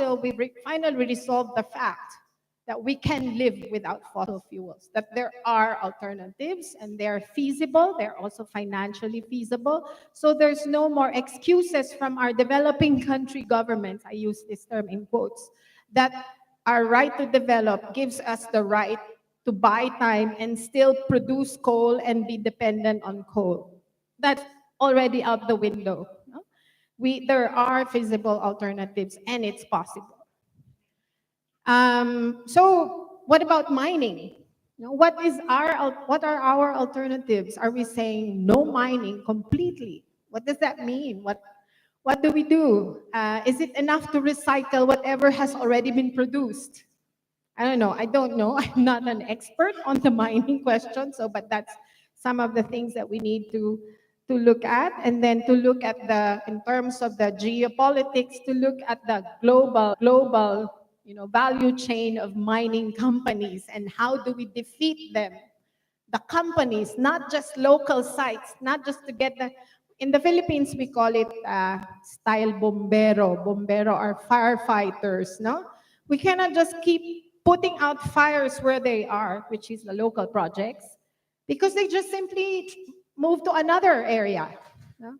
fossil, we finally resolved the fact that we can live without fossil fuels, that there are alternatives and they're feasible, they're also financially feasible. So there's no more excuses from our developing country governments, I use this term in quotes, that our right to develop gives us the right to buy time and still produce coal and be dependent on coal. That's already out the window. No? There are feasible alternatives and it's possible. So what about mining? What are our alternatives? Are we saying no mining completely? What does that mean? What do we do? Is it enough to recycle whatever has already been produced? I don't know. I don't know. I'm not an expert on the mining question, but that's some of the things that we need to look at, and then to look at in terms of the geopolitics, to look at the global value chain of mining companies and how do we defeat them, the companies, not just local sites, not just to get in the Philippines we call it style bombero. Bombero are firefighters, no? We cannot just keep putting out fires where they are, which is the local projects, because they just simply move to another area. No?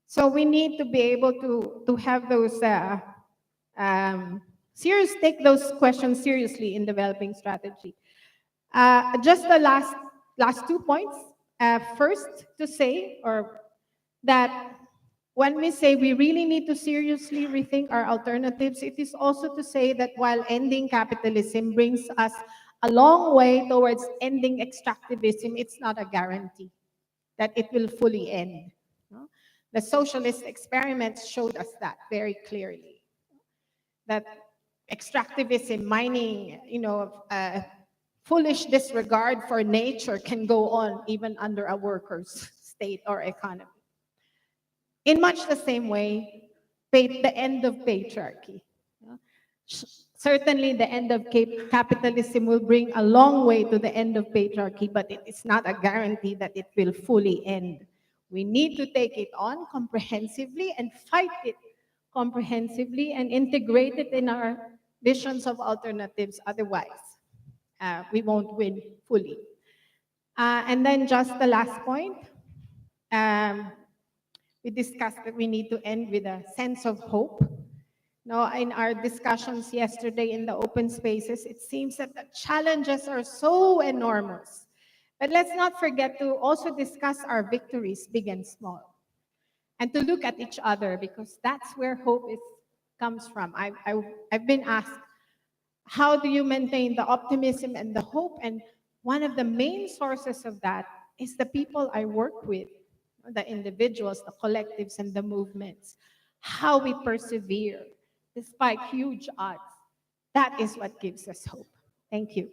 So we need to be able to have those take those questions seriously in developing strategy. Just the last 2 points. First, to say that when we say we really need to seriously rethink our alternatives, it is also to say that while ending capitalism brings us a long way towards ending extractivism, it's not a guarantee that it will fully end. No? The socialist experiments showed us that very clearly. That extractivism, mining, foolish disregard for nature can go on even under a worker's state or economy. In much the same way, the end of patriarchy. Certainly the end of capitalism will bring a long way to the end of patriarchy, but it is not a guarantee that it will fully end. We need to take it on comprehensively and fight it comprehensively and integrate it in our visions of alternatives. Otherwise, we won't win fully. And then just the last point. We discussed that we need to end with a sense of hope. Now, in our discussions yesterday in the open spaces, it seems that the challenges are so enormous. But let's not forget to also discuss our victories, big and small, and to look at each other, because that's where hope comes from. I've been asked, how do you maintain the optimism and the hope? And one of the main sources of that is the people I work with, the individuals, the collectives, and the movements. How we persevere despite huge odds. That is what gives us hope. Thank you.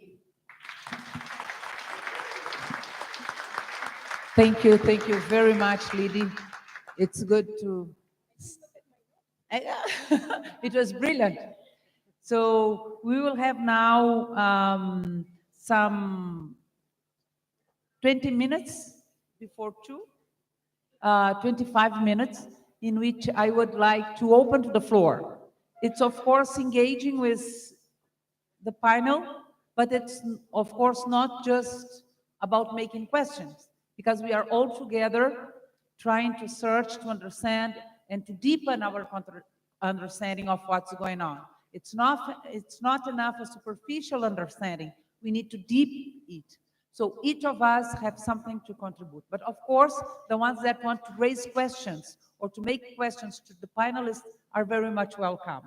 Thank you very much, Lydie. It's good to... It was brilliant. So we will have now some 20 minutes before 2, 25 minutes, in which I would like to open to the floor. It's of course engaging with the panel, but it's of course not just about making questions, because we are all together trying to search, to understand, and to deepen our understanding of what's going on. It's not enough a superficial understanding. We need to deep it. So each of us have something to contribute. But of course, the ones that want to raise questions or to make questions to the panelists are very much welcome.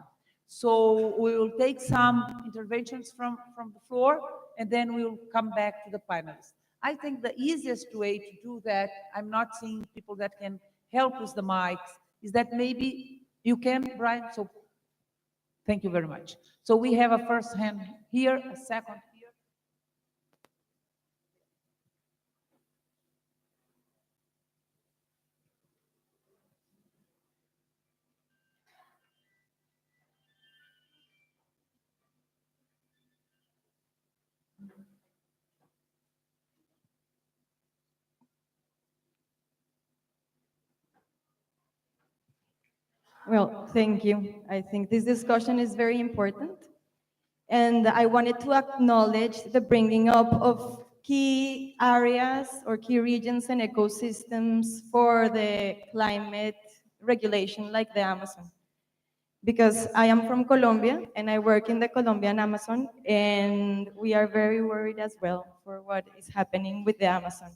So we will take some interventions from the floor, and then we will come back to the panelists. I think the easiest way to do that, I'm not seeing people that can help with the mics, is that maybe you can, Brian? So thank you very much. So we have a first hand here, a second here. Well, thank you. I think this discussion is very important. And I wanted to acknowledge the bringing up of key areas or key regions and ecosystems for the climate regulation like the Amazon. Because I am from Colombia and I work in the Colombian Amazon, and we are very worried as well for what is happening with the Amazon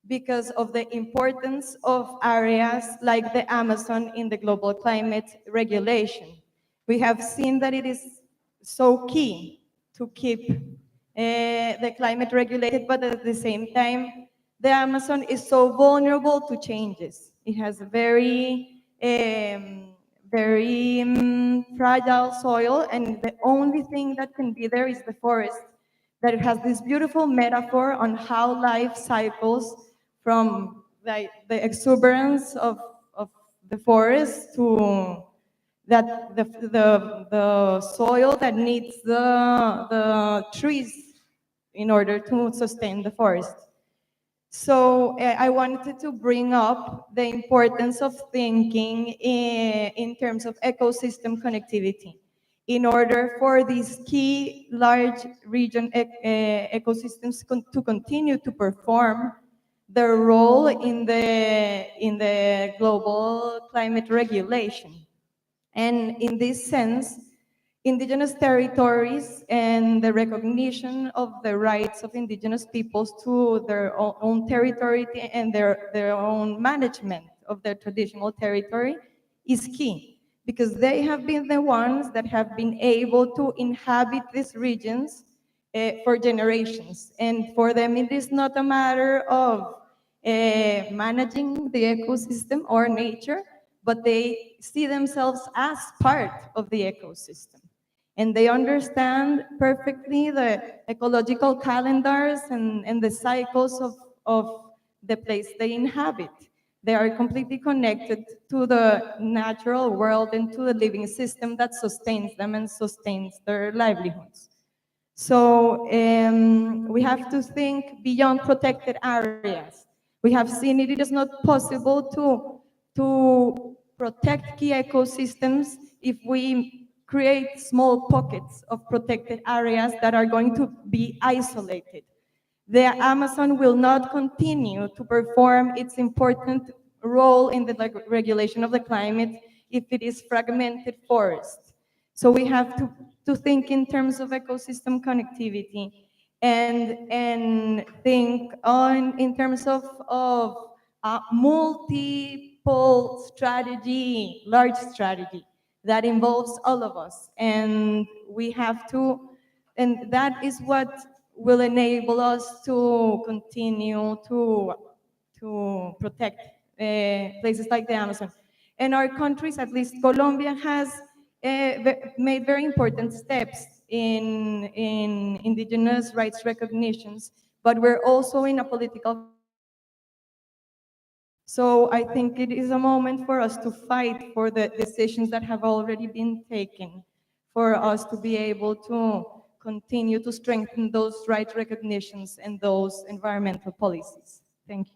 because of the importance of areas like the Amazon in the global climate regulation. We have seen that it is so key to keep the climate regulated, but at the same time, the Amazon is so vulnerable to changes. It has very fragile soil, and the only thing that can be there is the forest. That it has this beautiful metaphor on how life cycles from the exuberance of the forest to that the soil that needs the trees in order to sustain the forest. So I wanted to bring up the importance of thinking in terms of ecosystem connectivity. In order for these key large region ecosystems to continue to perform their role in the global climate regulation. And in this sense, indigenous territories and the recognition of the rights of indigenous peoples to their own territory and their own management of their traditional territory is key because they have been the ones that have been able to inhabit these regions for generations. And for them, it is not a matter of managing the ecosystem or nature, but they see themselves as part of the ecosystem. And they understand perfectly the ecological calendars and the cycles of the place they inhabit. They are completely connected to the natural world and to the living system that sustains them and sustains their livelihoods. So we have to think beyond protected areas. We have seen it is not possible to protect key ecosystems if we create small pockets of protected areas that are going to be isolated. The Amazon will not continue to perform its important role in the regulation of the climate if it is fragmented forest. So we have to think in terms of ecosystem connectivity and think on in terms of multiple strategy, large strategy that involves all of us. And we have to, and that is what will enable us to continue to protect places like the Amazon. And our countries, at least Colombia, has made very important steps in indigenous rights recognitions, but we're also in a political crisis. So I think it is a moment for us to fight for the decisions that have already been taken, for us to be able to continue to strengthen those rights recognitions and those environmental policies. Thank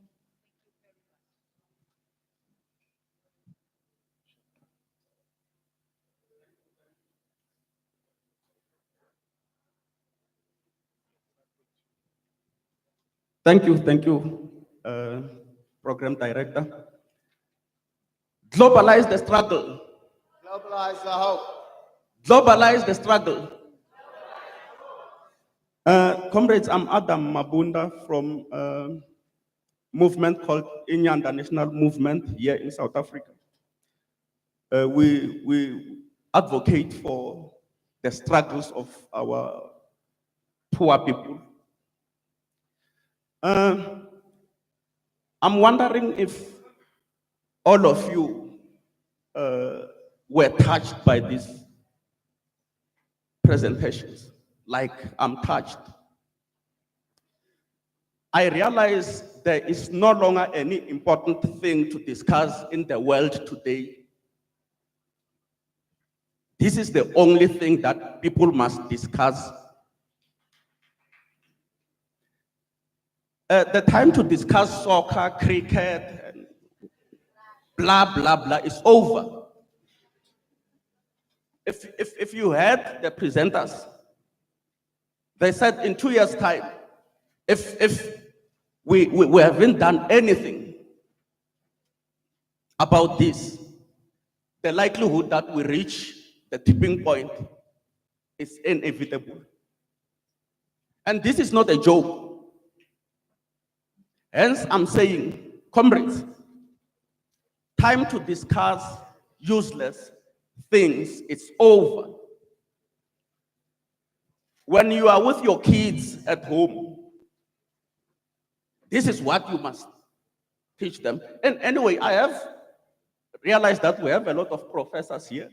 you. Thank you, Program Director. Globalize the struggle. Globalize the hope. Globalize the struggle. Comrades, I'm Adam Mabunda from a movement called Inyanda National Movement here in South Africa. We advocate for the struggles of our poor people. I'm wondering if all of you were touched by these presentations, like I'm touched. I realize there is no longer any important thing to discuss in the world today. This is the only thing that people must discuss. The time to discuss soccer, cricket, and blah, blah, blah is over. If you had the presenters, they said in 2 years' time, if we haven't done anything about this, the likelihood that we reach the tipping point is inevitable. And this is not a joke. Hence, I'm saying, comrades, time to discuss useless things, it's over. When you are with your kids at home, this is what you must teach them. And anyway, I have realized that we have a lot of professors here.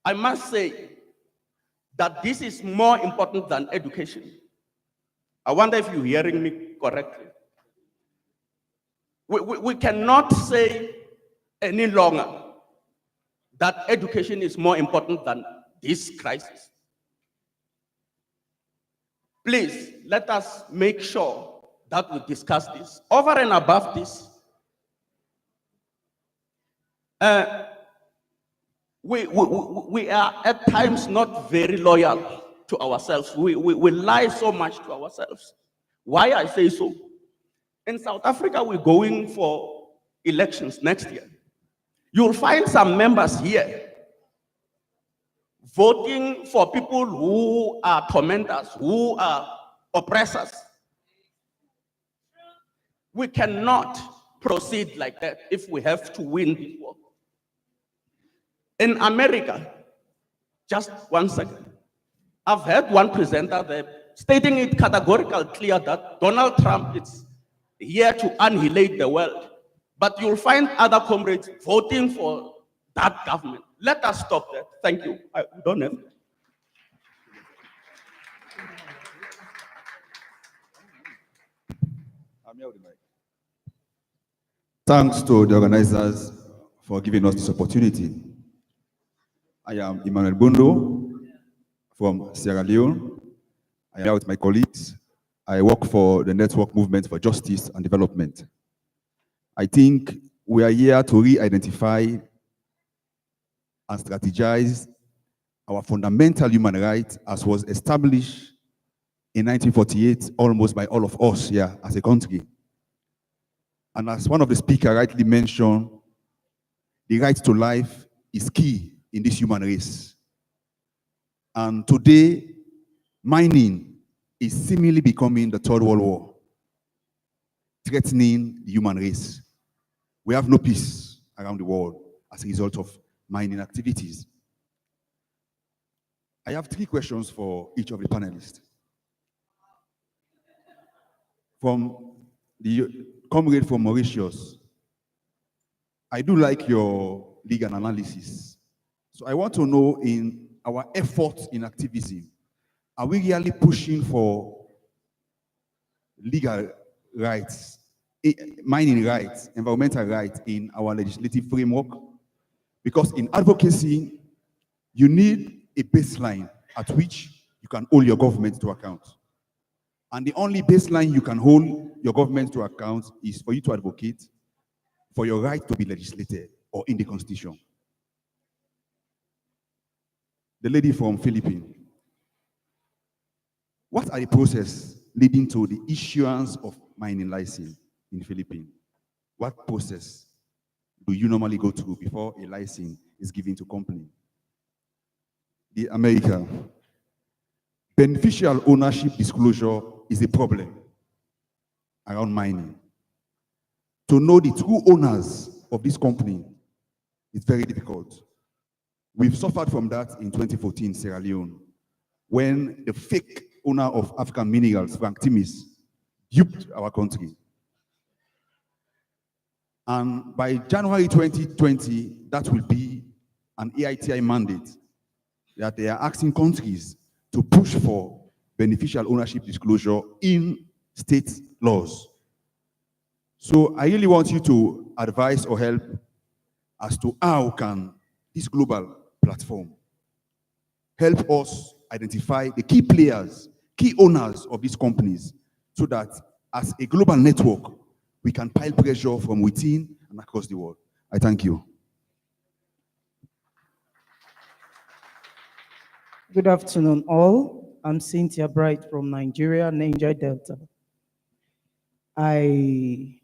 I must say that this is more important than education. I wonder if you're hearing me correctly. We cannot say any longer that education is more important than this crisis. Please, let us make sure that we discuss this. Over and above this, we are at times not very loyal to ourselves. We lie so much to ourselves. Why I say so? In South Africa, we're going for elections next year. You'll find some members here voting for people who are tormentors, who are oppressors. We cannot proceed like that if we have to win this war. In America, just 1 second, I've heard one presenter there stating it categorically clear that Donald Trump is here to annihilate the world. But you'll find other comrades voting for that government. Let us stop that. Thank you. I don't have. Thanks to the organizers for giving us this opportunity. I am Emmanuel Bundo from Sierra Leone. I am here with my colleagues. I work for the Network Movement for Justice and Development. I think we are here to re-identify and strategize our fundamental human rights as was established in 1948 almost by all of us here as a country. And as one of the speakers rightly mentioned, the right to life is key in this human race. And today, mining is seemingly becoming the Third World War, threatening the human race. We have no peace around the world as a result of mining activities. I have 3 questions for each of the panelists. From the comrade from Mauritius, I do like your legal analysis. So I want to know, in our efforts in activism, are we really pushing for legal rights, mining rights, environmental rights in our legislative framework? Because in advocacy, you need a baseline at which you can hold your government to account. And the only baseline you can hold your government to account is for you to advocate for your right to be legislated or in the Constitution. The lady from Philippines, what are the processes leading to the issuance of mining license in the Philippines? What process do you normally go through before a license is given to company? The America, beneficial ownership disclosure is a problem around mining. To know the true owners of this company is very difficult. We've suffered from that in 2014, Sierra Leone, when the fake owner of African Minerals, Frank Timis, duped our country. And by January 2020, that will be an AITI mandate that they are asking countries to push for beneficial ownership disclosure in state laws. So I really want you to advise or help as to how can this global platform help us identify the key players, key owners of these companies, so that as a global network, we can pile pressure from within and across the world. I thank you. Good afternoon, all. I'm Cynthia Bright from Nigeria, Niger Delta. I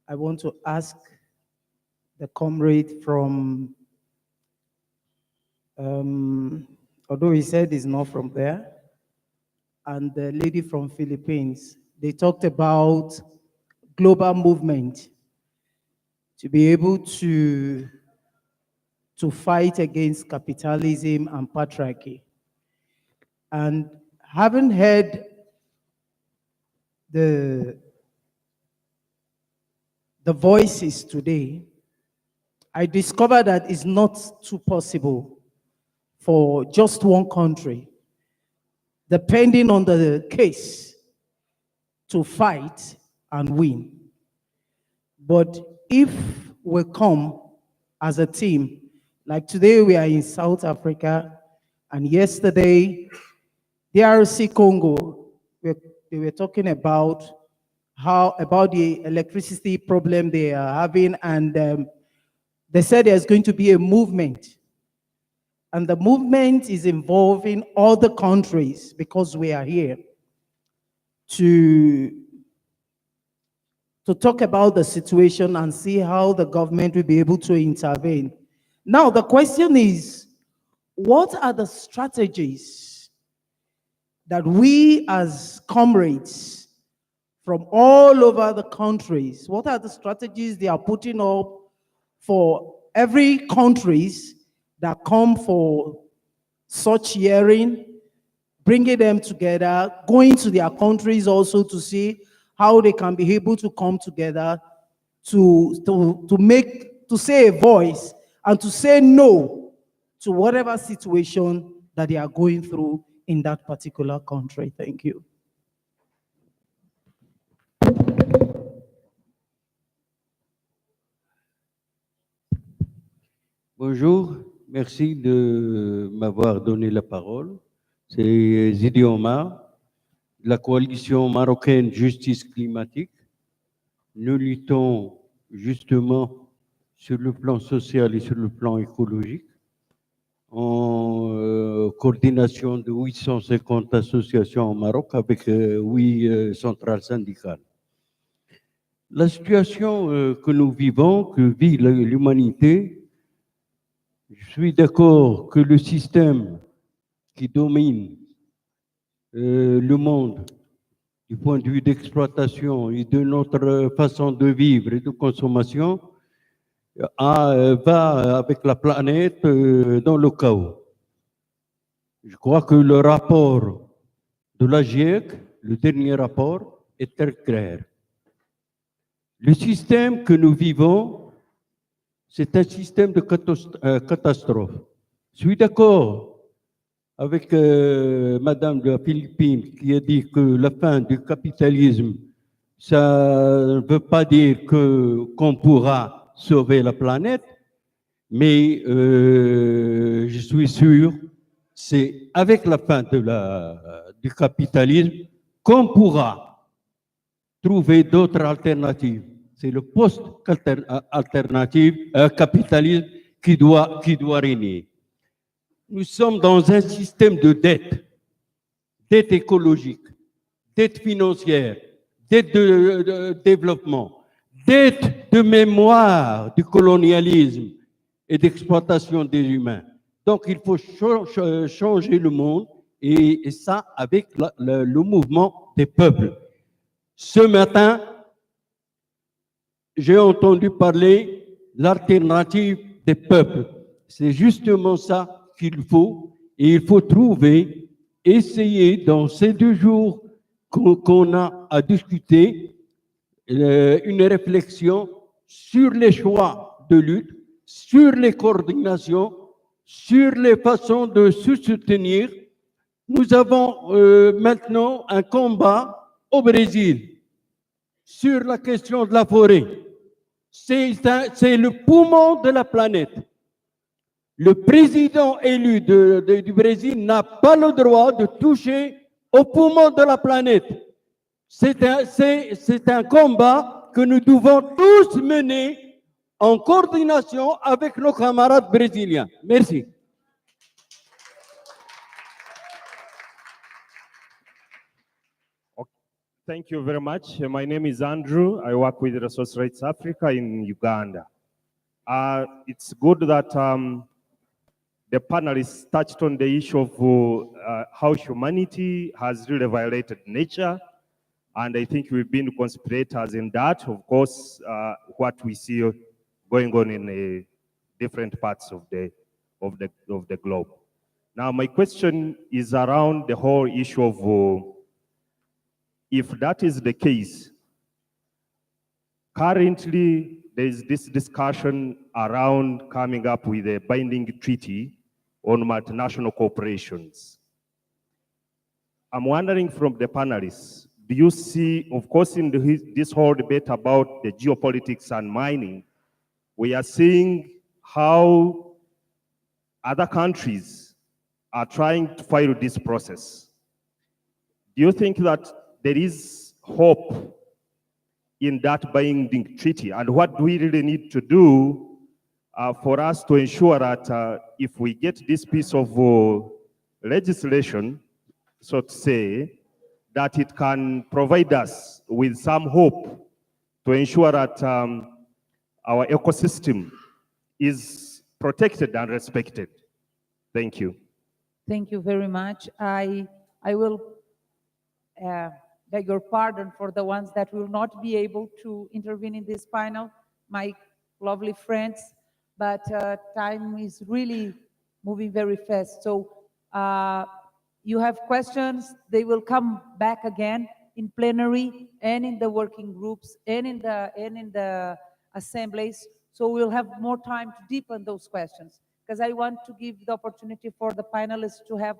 want to ask the comrade from, although he said he's not from there, and the lady from Philippines, they talked about global movement to be able to fight against capitalism and patriarchy. And having heard the voices today, I discovered that it's not too possible for just one country, depending on the case, to fight and win. But if we come as a team, like today we are in South Africa, and yesterday, DRC Congo, they were talking about about the electricity problem they are having, and they said there's going to be a movement. And the movement is involving all the countries because we are here to talk about the situation and see how the government will be able to intervene. Now, the question is, what are the strategies that we as comrades from all over the countries, what are the strategies they are putting up for every countries that come for such hearing, bringing them together, going to their countries also to see how they can be able to come together to say a voice and to say no to whatever situation that they are going through in that particular country. Thank you. Bonjour, merci de m'avoir donné la parole. C'est Zidi Omar, de la coalition marocaine Justice climatique. Nous luttons justement sur le plan social et sur le plan écologique en coordination de 850 associations au Maroc avec 8 centrales syndicales. La situation que nous vivons, que vit l'humanité, je suis d'accord que le système qui domine le monde du point de vue d'exploitation et de notre façon de vivre et de consommation va avec la planète dans le chaos. Je crois que le rapport de la GIEC, le dernier rapport, est très clair. Le système que nous vivons, c'est un système de catastrophe. Je suis d'accord avec Madame de la Philippine qui a dit que la fin du capitalisme, ça ne veut pas dire qu'on pourra sauver la planète, mais je suis sûr, c'est avec la fin du capitalisme qu'on pourra trouver d'autres alternatives. C'est le post-alternative capitalisme qui doit régner. Nous sommes dans un système de dette écologique, dette financière, dette de développement, dette de mémoire du colonialisme et d'exploitation des humains. Donc il faut changer le monde et ça avec le mouvement des peuples. Ce matin, j'ai entendu parler de l'alternative des peuples. C'est justement ça qu'il faut, et il faut trouver, essayer dans ces 2 jours qu'on a à discuter, une réflexion sur les choix de lutte, sur les coordinations, sur les façons de se soutenir. Nous avons maintenant un combat au Brésil sur la question de la forêt. C'est le poumon de la planète. Le président élu du Brésil n'a pas le droit de toucher au poumon de la planète. C'est un combat que nous devons tous mener en coordination avec nos camarades brésiliens. Merci. Thank you very much. My name is Andrew. I work with Resource Rights Africa in Uganda. It's good that the panelists touched on the issue of how humanity has really violated nature. And I think we've been conspirators in that. Of course, what we see going on in different parts of the globe. Now, my question is around the whole issue of if that is the case, currently there is this discussion around coming up with a binding treaty on multinational corporations. I'm wondering from the panelists, do you see, of course, in this whole debate about the geopolitics and mining, we are seeing how other countries are trying to follow this process. Do you think that there is hope in that binding treaty? And what do we really need to do for us to ensure that if we get this piece of legislation, so to say, that it can provide us with some hope to ensure that our ecosystem is protected and respected? Thank you. Thank you very much. I will beg your pardon for the ones that will not be able to intervene in this panel, my lovely friends, but time is really moving very fast. So you have questions, they will come back again in plenary and in the working groups and in the assemblies. So we'll have more time to deepen those questions, because I want to give the opportunity for the panelists to have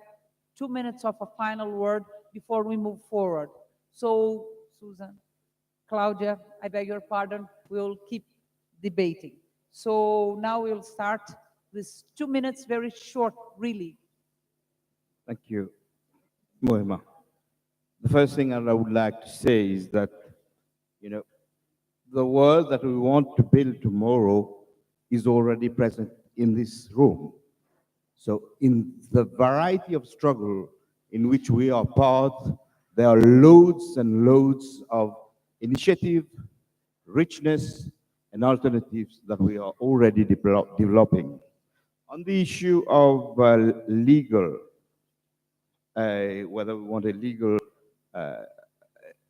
2 minutes of a final word before we move forward. So, Susan, Claudia, I beg your pardon, we'll keep debating. So now we'll start this 2 minutes, very short, really. Thank you, Mohima. The first thing I would like to say is that, the world that we want to build tomorrow is already present in this room. So in the variety of struggle in which we are part, there are loads and loads of initiative, richness, and alternatives that we are already developing. On the issue of legal, whether we want a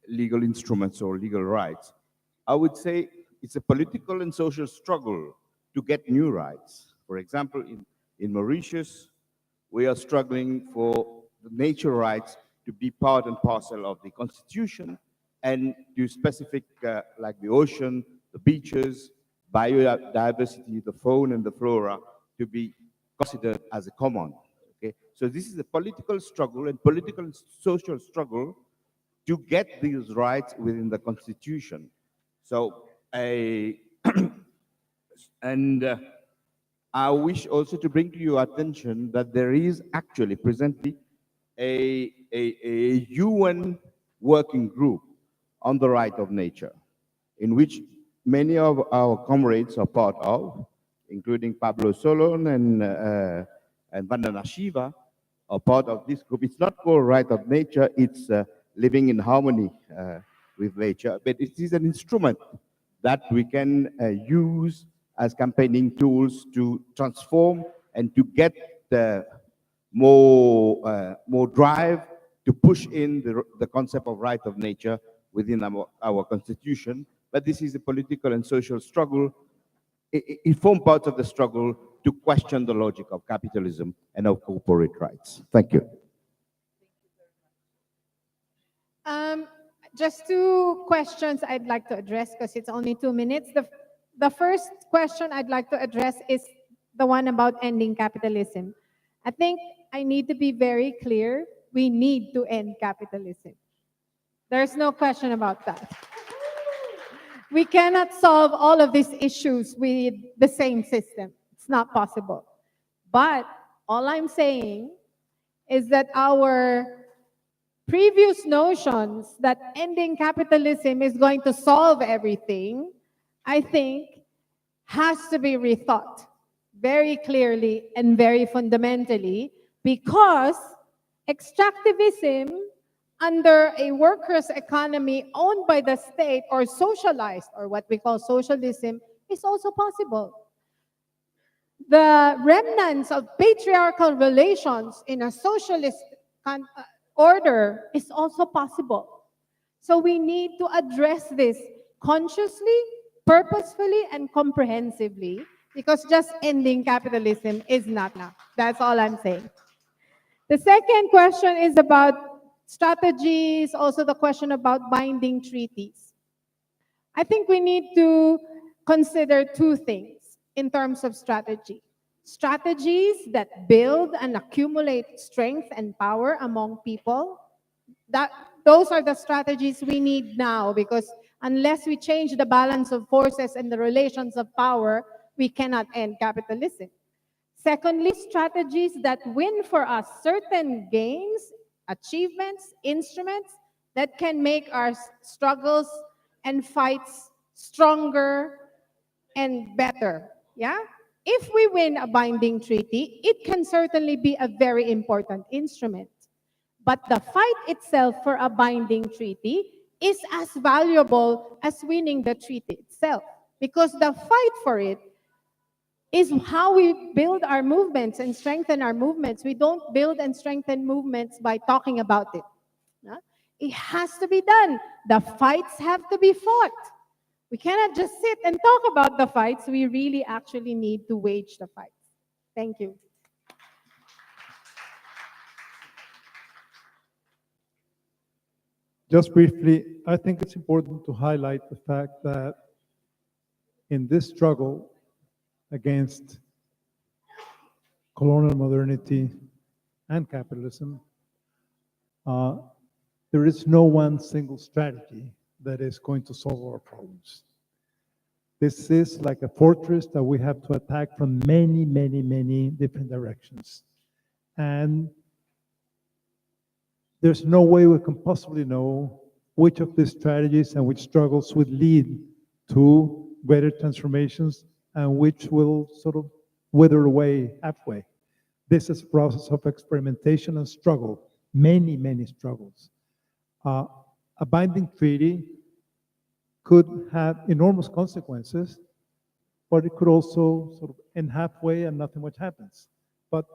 legal instruments or legal rights, I would say it's a political and social struggle to get new rights. For example, in Mauritius, we are struggling for the nature rights to be part and parcel of the constitution, and to specific like the ocean, the beaches, biodiversity, the fauna and the flora to be considered as a common. Okay, so this is a political struggle and political and social struggle to get these rights within the constitution. So and I wish also to bring to your attention that there is actually presently a UN working group on the right of nature, in which many of our comrades are part of, including Pablo Solon and Vandana Shiva are part of this group. It's not called right of nature, it's living in harmony with nature, but it is an instrument that we can use as campaigning tools to transform and to get more drive to push in the concept of right of nature within our constitution. But this is a political and social struggle. It forms part of the struggle to question the logic of capitalism and of corporate rights. Thank you. Just 2 questions I'd like to address because it's only 2 minutes. The first question I'd like to address is the one about ending capitalism. I think I need to be very clear. We need to end capitalism. There's no question about that. We cannot solve all of these issues with the same system. It's not possible. But all I'm saying is that our previous notions that ending capitalism is going to solve everything, I think, has to be rethought very clearly and very fundamentally, because extractivism under a workers' economy owned by the state or socialized, or what we call socialism, is also possible. The remnants of patriarchal relations in a socialist order is also possible. So we need to address this consciously, purposefully, and comprehensively, because just ending capitalism is not enough. That's all I'm saying. The second question is about strategies, also the question about binding treaties. I think we need to consider two things in terms of strategy. Strategies that build and accumulate strength and power among people. Those are the strategies we need now, because unless we change the balance of forces and the relations of power, we cannot end capitalism. Secondly, strategies that win for us certain gains, achievements, instruments that can make our struggles and fights stronger and better. Yeah? If we win a binding treaty, it can certainly be a very important instrument. But the fight itself for a binding treaty is as valuable as winning the treaty itself, because the fight for it is how we build our movements and strengthen our movements. We don't build and strengthen movements by talking about it. It has to be done. The fights have to be fought. We cannot just sit and talk about the fights. We really actually need to wage the fights. Thank you. Just briefly, I think it's important to highlight the fact that in this struggle against colonial modernity and capitalism, there is no one single strategy that is going to solve our problems. This is like a fortress that we have to attack from many, many, many different directions. And there's no way we can possibly know which of these strategies and which struggles would lead to greater transformations and which will sort of wither away halfway. This is a process of experimentation and struggle, many, many struggles. A binding treaty could have enormous consequences, but it could also sort of end halfway and nothing much happens. But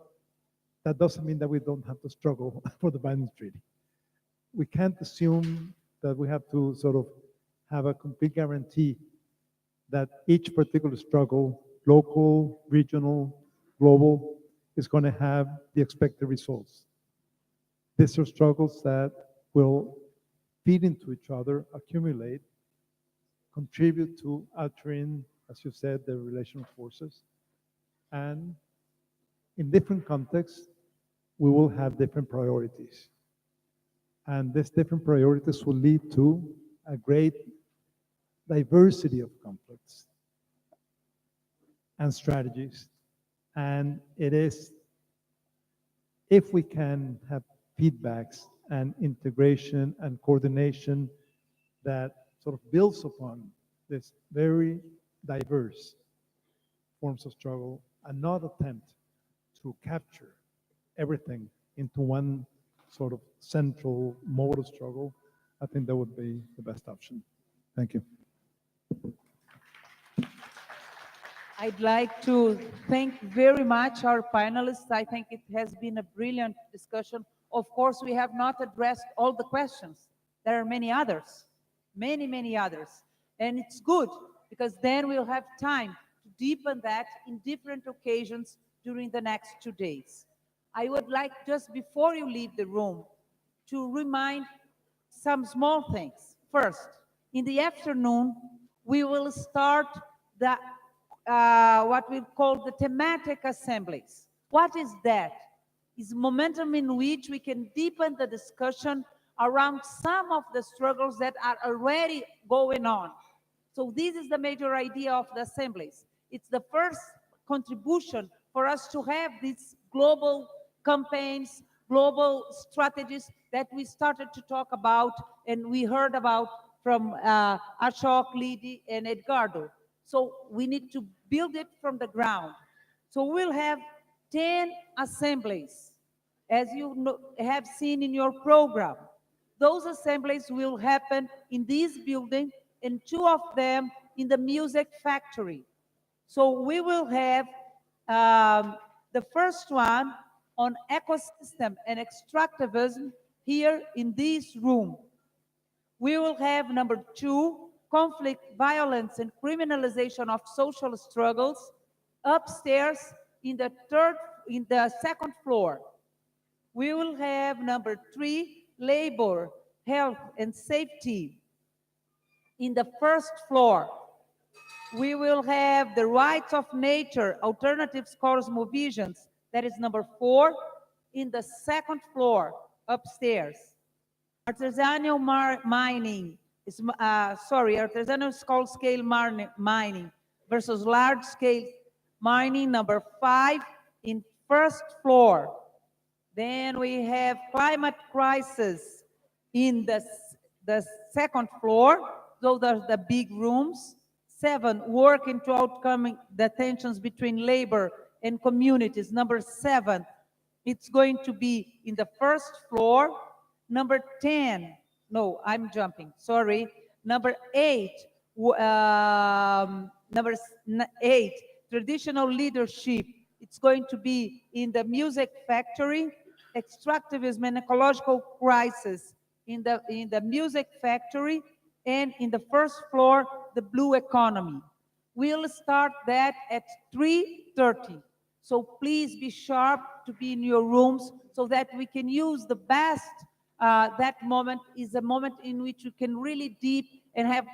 that doesn't mean that we don't have to struggle for the binding treaty. We can't assume that we have to sort of have a complete guarantee that each particular struggle, local, regional, global, is going to have the expected results. These are struggles that will feed into each other, accumulate, contribute to altering, as you said, the relational forces. And in different contexts, we will have different priorities. And these different priorities will lead to a great diversity of conflicts and strategies. And it is, if we can have feedbacks and integration and coordination that sort of builds upon this very diverse forms of struggle and not attempt to capture everything into one sort of central mode of struggle, I think that would be the best option. Thank you. I'd like to thank very much our panelists. I think it has been a brilliant discussion. Of course, we have not addressed all the questions. There are many others, many, many others. And it's good, because then we'll have time to deepen that in different occasions during the next 2 days. I would like, just before you leave the room, to remind some small things. First, in the afternoon, we will start the what we call the thematic assemblies. What is that? It's momentum in which we can deepen the discussion around some of the struggles that are already going on. So this is the major idea of the assemblies. It's the first contribution for us to have these global campaigns, global strategies that we started to talk about and we heard about from Ashok, Lidi, and Edgardo. So we need to build it from the ground. So we'll have 10 assemblies, as you have seen in your program. Those assemblies will happen in this building and 2 of them in the music factory. So we will have the first one on ecosystem and extractivism here in this room. We will have number 2, conflict, violence, and criminalization of social struggles upstairs in the second floor. We will have number 3, labor, health, and safety in the first floor. We will have the rights of nature, alternatives, cosmovisions, that is number 4, in the second floor upstairs. Artisanal mining, artisanal small-scale mining versus large-scale mining, number 5, in first floor. Then we have climate crisis in the second floor. Those are the big rooms. 7, work into outcoming the tensions between labor and communities. Number 7, it's going to be in the first floor. Number 10, no, I'm jumping, sorry. Number 8, traditional leadership. It's going to be in the music factory. Extractivism and ecological crisis in the music factory, and in the first floor, the blue economy. We'll start that at 3:30. So please be sharp to be in your rooms so that we can use the best. That moment is a moment in which you can really deep and have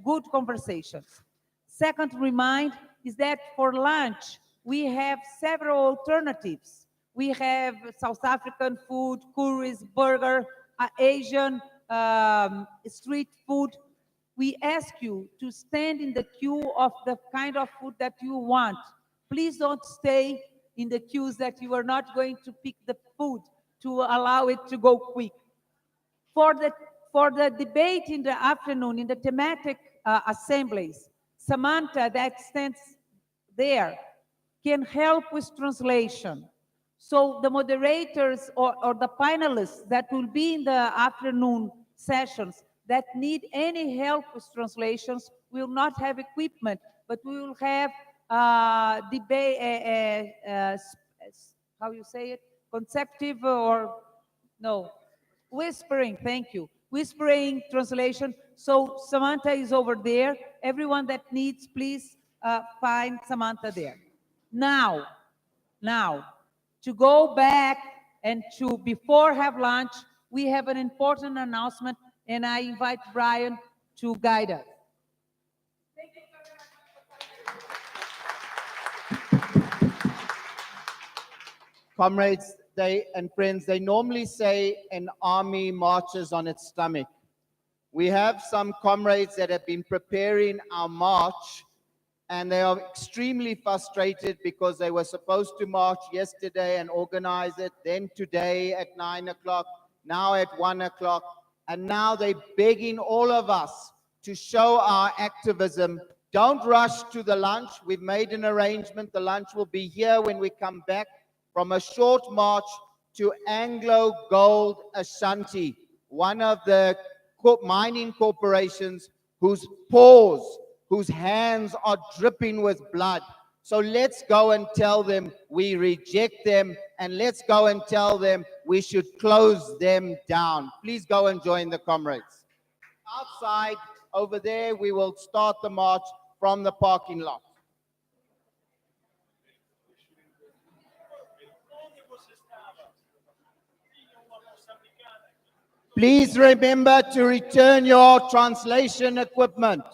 good conversations. Second remind is that for lunch, we have several alternatives. We have South African food, curries, burger, Asian street food. We ask you to stand in the queue of the kind of food that you want. Please don't stay in the queues that you are not going to pick the food to allow it to go quick. For the debate in the afternoon, in the thematic assemblies, Samantha, that stands there, can help with translation. So the moderators or the panelists that will be in the afternoon sessions that need any help with translations will not have equipment, but we will have debate, how you say it, consecutive or, no, whispering, thank you. Whispering translation. So Samantha is over there. Everyone that needs, please find Samantha there. Now, to go back and to before have lunch, we have an important announcement, and I invite Brian to guide us. Comrades and friends, they normally say an army marches on its stomach. We have some comrades that have been preparing our march, and they are extremely frustrated because they were supposed to march yesterday and organize it, then today at 9 o'clock, now at 1 o'clock, and now they're begging all of us to show our activism. Don't rush to the lunch. We've made an arrangement. The lunch will be here when we come back from a short march to Anglo Gold Ashanti, one of the mining corporations whose paws, whose hands are dripping with blood. So let's go and tell them we reject them, and let's go and tell them we should close them down. Please go and join the comrades. Outside, over there, we will start the march from the parking lot. Please remember to return your translation equipment.